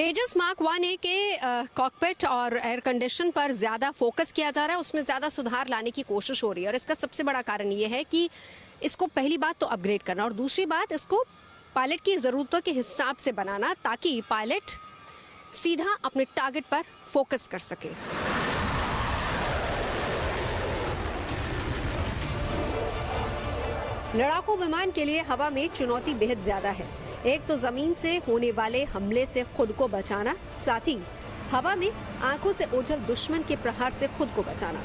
तेजस mark 1A के cockpit और air condition पर ज़्यादा फोकस किया जा रहा है, उसमें ज़्यादा सुधार लाने की कोशिश हो रही है और इसका सबसे बड़ा कारण ये है कि इसको पहली बात तो अपग्रेड करना और दूसरी बात इसको पायलट की ज़रूरतों के हिसाब से बनाना ताकि पायलट सीधा अपने टारगेट पर फोकस कर सके। लड़ाकू विमान के लिए हवा में चुनौती बेहद ज्यादा है। एक तो जमीन से होने वाले हमले से खुद को बचाना, साथ ही हवा में आंखों से ओझल दुश्मन के प्रहार से खुद को बचाना।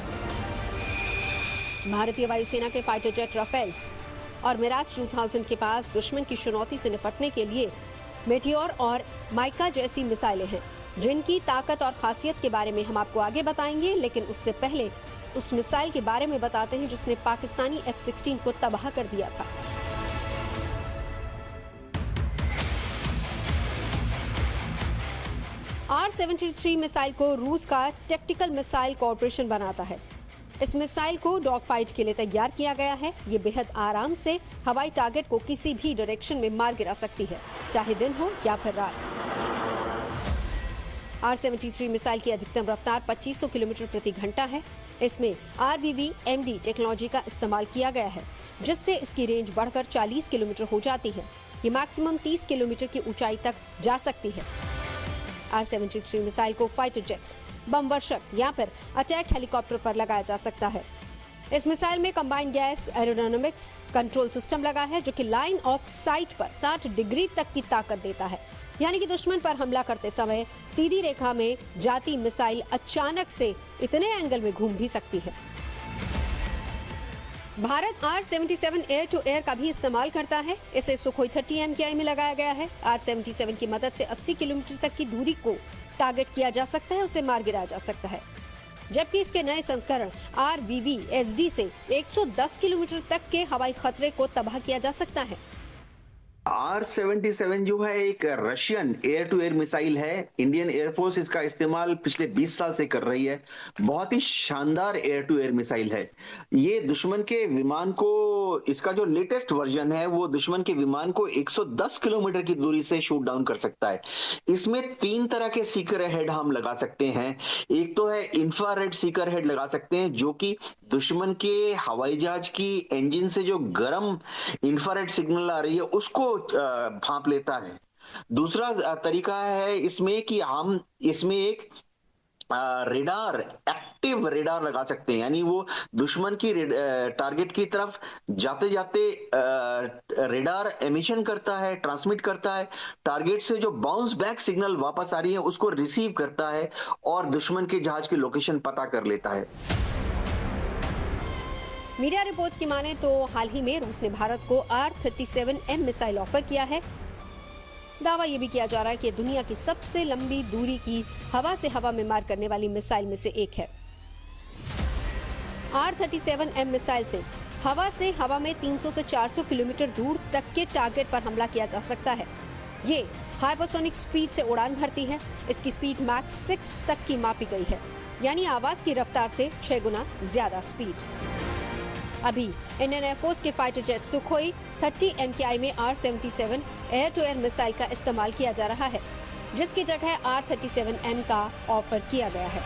भारतीय वायुसेना के फाइटर जेट राफेल और मिराज 2000 के पास दुश्मन की चुनौती से निपटने के लिए मेटियोर और माइका जैसी मिसाइलें हैं, जिनकी ताकत और खासियत के बारे में हम आपको आगे बताएंगे। लेकिन उससे पहले उस मिसाइल के बारे में बताते हैं जिसने पाकिस्तानी F-16 को तबाह कर दिया था। R-73 मिसाइल को रूस का टैक्टिकल मिसाइल कॉर्पोरेशन बनाता है। इस मिसाइल को डॉग फाइट के लिए तैयार किया गया है। ये बेहद आराम से हवाई टारगेट को किसी भी डायरेक्शन में मार गिरा सकती है, चाहे दिन हो या फिर रात। R-73 मिसाइल की अधिकतम रफ्तार 2500 किलोमीटर प्रति घंटा है। इसमें RBB-MD टेक्नोलॉजी का इस्तेमाल किया गया है, जिससे इसकी रेंज बढ़कर 40 किलोमीटर हो जाती है। ये मैक्सिमम 30 किलोमीटर की ऊंचाई तक जा सकती है। R-73 मिसाइल को फाइटर जेट्स, बम वर्षक या फिर अटैक हेलीकॉप्टर पर लगाया जा सकता है। इस मिसाइल में combined gas aerodynamics control system लगा है, जो कि लाइन ऑफ साइट पर 60 डिग्री तक की ताकत देता है। यानी कि दुश्मन पर हमला करते समय सीधी रेखा में जाती मिसाइल अचानक से इतने एंगल में घूम भी सकती है। Bharat R-77 air to air का भी इस्तेमाल करता है। इसे सुखोई 30 MKI में लगाया गया है। R-77 की मदद से 80 किलोमीटर तक की दूरी को टारगेट किया जा सकता है, उसे मार गिराया जा सकता है। जबकि इसके नए संस्करण RBB-SD से 110 किलोमीटर तक के हवाई खतरे को तबाह किया जा सकता है। R-77 जो है एक Russian air to air missile है। इंडियन एयरफोर्स इसका इस्तेमाल पिछले 20 साल से कर रही है। बहुत ही शानदार एयर टू एयर मिसाइल है। ये दुश्मन के विमान को, इसका जो लेटेस्ट वर्जन है वो दुश्मन के विमान को 110 किलोमीटर की दूरी से शूट डाउन कर सकता है। इसमें 3 तरह के सीकर हेड हम लगा सकते हैं। एक तो है इंफ्रारेड सीकर हेड लगा सकते हैं, जो कि दुश्मन के हवाई जहाज की इंजन से जो गर्म इंफ्रारेड सिग्नल आ रही है उसको भांप लेता है। दूसरा तरीका है इसमें कि हम इसमें एक रेडार, एक्टिव रेडार लगा सकते हैं, यानी वो दुश्मन की टारगेट की तरफ जाते जाते रेडार एमिशन करता है, ट्रांसमिट करता है। टारगेट से जो बाउंस बैक सिग्नल वापस आ रही है उसको रिसीव करता है और दुश्मन के जहाज की लोकेशन पता कर लेता है। मीडिया रिपोर्ट्स की माने तो हाल ही में रूस ने भारत को R-37M मिसाइल ऑफर किया है। दावा यह भी किया जा रहा है कि दुनिया की सबसे लंबी दूरी की हवा से हवा में मार करने वाली मिसाइल में से एक है। R-37M मिसाइल से हवा में 300 से 400 किलोमीटर दूर तक के टारगेट पर हमला किया जा सकता है। ये हाइपरसोनिक स्पीड से उड़ान भरती है। इसकी स्पीड मैक 6 तक की मापी गई है, यानी आवाज की रफ्तार से 6 गुना ज्यादा स्पीड। अभी इंडियन एयरफोर्स के फाइटर जेट सुखोई 30 MKI में R-77 air to air missile का इस्तेमाल किया जा रहा है, जिसकी जगह R-37M का ऑफर किया गया है।